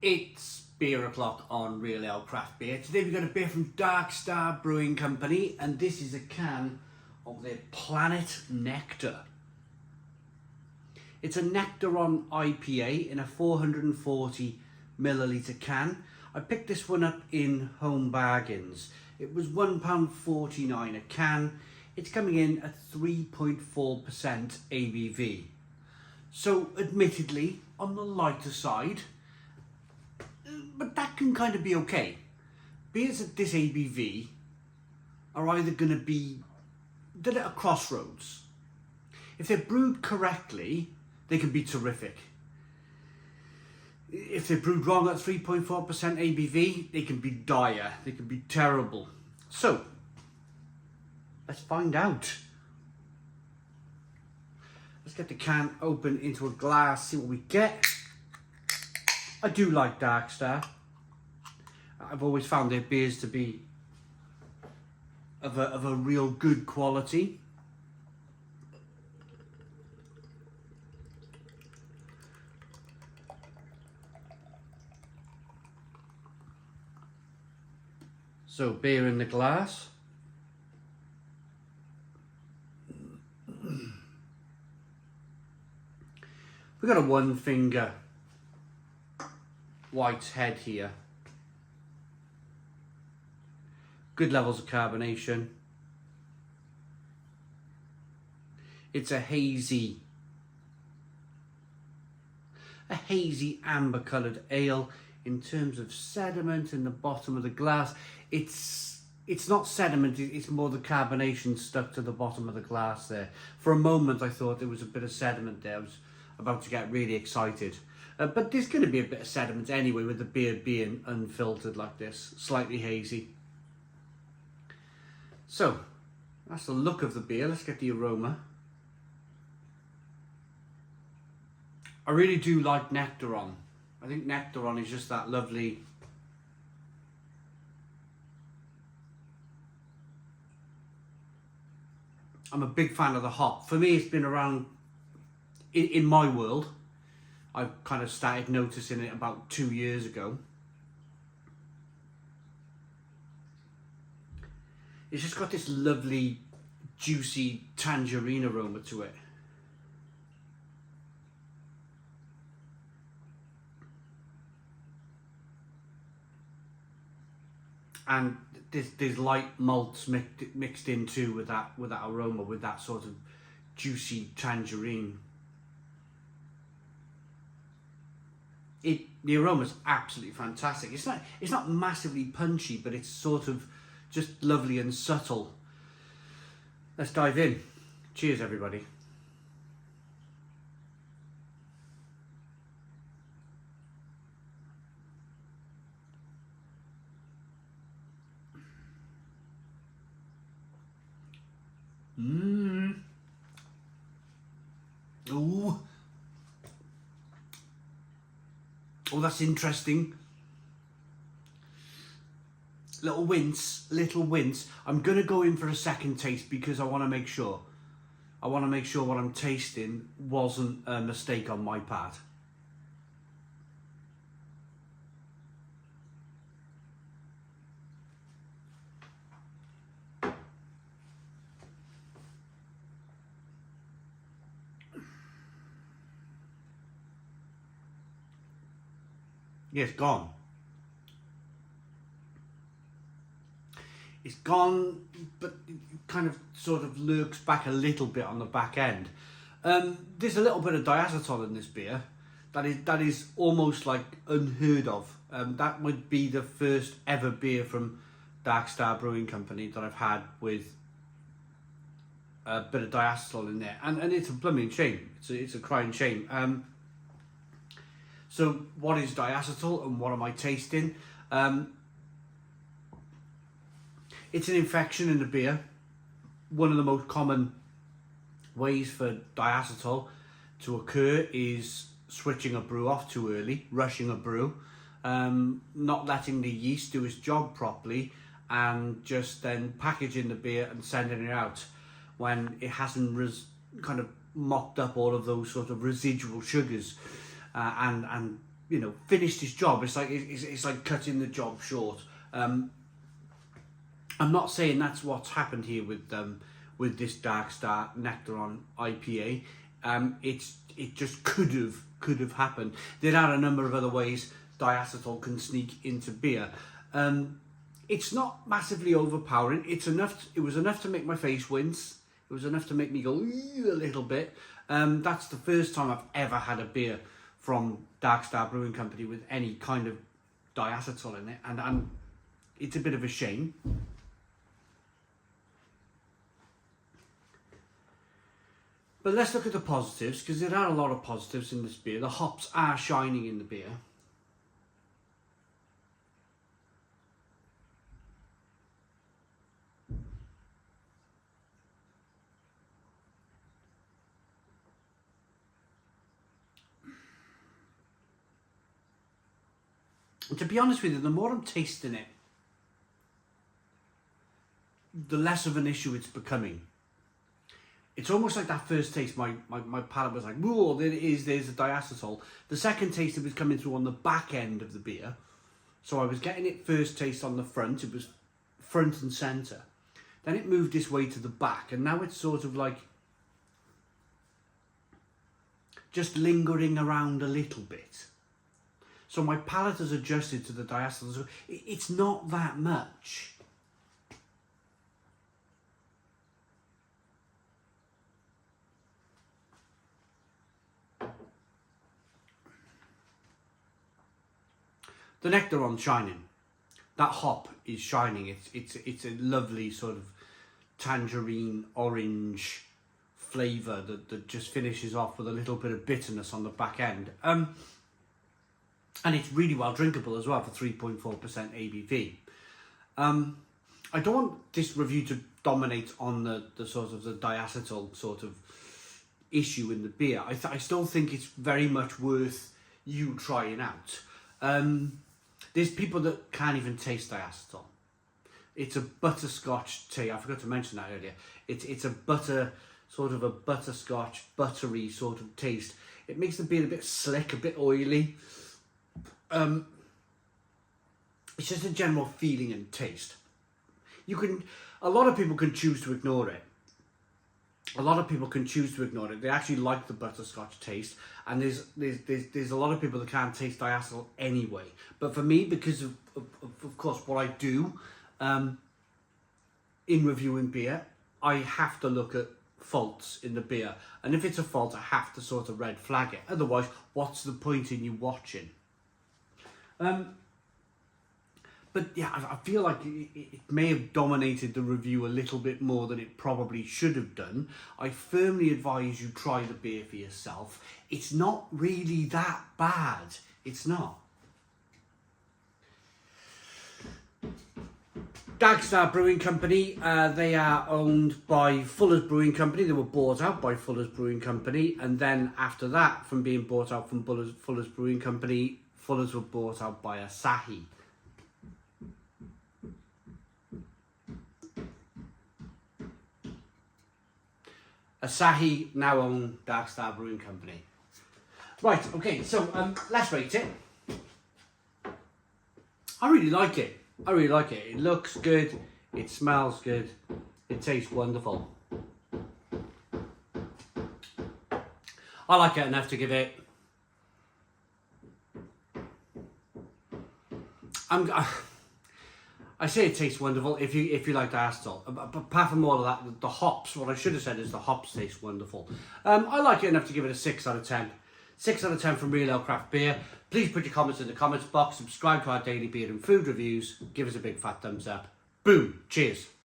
It's beer o'clock on Real Ale Craft Beer. Today we've got a beer from Dark Star Brewing Company, and this is a can of their Planet Nectar. It's a Nectar IPA in a 440 milliliter can. I picked this one up in Home Bargains. It was £1.49 a can. It's coming in at 3.4% ABV. So admittedly on the lighter side, but that can kind of be okay. Beers at this ABV are either going to be, they're at a crossroads. If they're brewed correctly, they can be terrific. If they're brewed wrong at 3.4% ABV, they can be dire, they can be terrible. So, let's find out. Let's get the can open into a glass, see what we get. I do like Dark Star. I've always found their beers to be of a real good quality. So, beer in the glass. We've got a one finger white head here. Good levels of carbonation. It's a hazy amber coloured ale. In terms of sediment in the bottom of the glass, it's not sediment, it's more the carbonation stuck to the bottom of the glass there. For a moment I thought there was a bit of sediment there. I was about to get really excited. But there's going to be a bit of sediment anyway with the beer being unfiltered like this, slightly hazy. So, that's the look of the beer. Let's get the aroma. I really do like Nectar On. I think Nectar On is just that lovely. I'm a big fan of the hop. For me, it's been around, in my world, I've kind of started noticing it about 2 years ago. It's just got this lovely, juicy tangerine aroma to it. And there's light malts mixed in too with that aroma, with that sort of juicy tangerine. The aroma's absolutely fantastic. It's not massively punchy, but it's sort of just lovely and subtle. Let's dive in. Cheers, everybody. Ooh. Oh, that's interesting. Little wince. I'm going to go in for a second taste because I want to make sure. I want to make sure what I'm tasting wasn't a mistake on my part. Yeah, it's gone. It's gone, but it kind of sort of lurks back a little bit on the back end. There's a little bit of diacetyl in this beer. That is almost like unheard of. That would be the first ever beer from Dark Star Brewing Company that I've had with a bit of diacetyl in there, and it's a blooming shame. It's a crying shame. So what is diacetyl and what am I tasting? It's an infection in the beer. One of the most common ways for diacetyl to occur is switching a brew off too early, rushing a brew, not letting the yeast do its job properly, and just then packaging the beer and sending it out when it hasn't kind of mocked up all of those sort of residual sugars and finished his job. It's like cutting the job short. I'm not saying that's what's happened here with this Dark Star Nectar IPA. It just could have happened. There are a number of other ways diacetyl can sneak into beer. It's not massively overpowering. It was enough to make my face wince. It was enough to make me go a little bit. That's the first time I've ever had a beer from Dark Star Brewing Company with any kind of diacetyl in it, and it's a bit of a shame. But let's look at the positives, because there are a lot of positives in this beer. The hops are shining in the beer. And to be honest with you, the more I'm tasting it, the less of an issue it's becoming. It's almost like that first taste, my palate was like, whoa, there's a diacetyl. The second taste, it was coming through on the back end of the beer. So I was getting it first taste on the front, it was front and centre. Then it moved this way to the back, and now it's sort of like just lingering around a little bit. So my palate has adjusted to the diacetyl. So it's not that much. The nectar on shining. That hop is shining. It's a lovely sort of tangerine orange flavour that just finishes off with a little bit of bitterness on the back end. And it's really well drinkable as well for 3.4% ABV. I don't want this review to dominate on the sort of the diacetyl sort of issue in the beer. I still think it's very much worth you trying out. There's people that can't even taste diacetyl. It's a butterscotch tea. I forgot to mention that earlier. It's a butterscotch, buttery sort of taste. It makes the beer a bit slick, a bit oily. It's just a general feeling and taste. A lot of people can choose to ignore it. They actually like the butterscotch taste, and there's a lot of people that can't taste diacetyl anyway. But for me, because of course what I do in reviewing beer, I have to look at faults in the beer, and if it's a fault, I have to sort of red flag it. Otherwise, what's the point in you watching? But yeah, I feel like it may have dominated the review a little bit more than it probably should have done. I firmly advise you try the beer for yourself. It's not really that bad. It's not. Dark Star Brewing Company, they are owned by Fuller's Brewing Company. They were bought out by Fuller's Brewing Company, and then after that, from being bought out from Fuller's Brewing Company, Fuller's were bought out by Asahi. Asahi now own Dark Star Brewing Company. Right, okay, so let's rate it. I really like it. It looks good, it smells good, it tastes wonderful. I like it enough to give it... I say it tastes wonderful if you like diacetyl. Apart from all of that, the hops, what I should have said is the hops taste wonderful. I like it enough to give it a 6 out of 10. 6 out of 10 from Real Ale Craft Beer. Please put your comments in the comments box, subscribe to our daily beer and food reviews, give us a big fat thumbs up. Boom, cheers.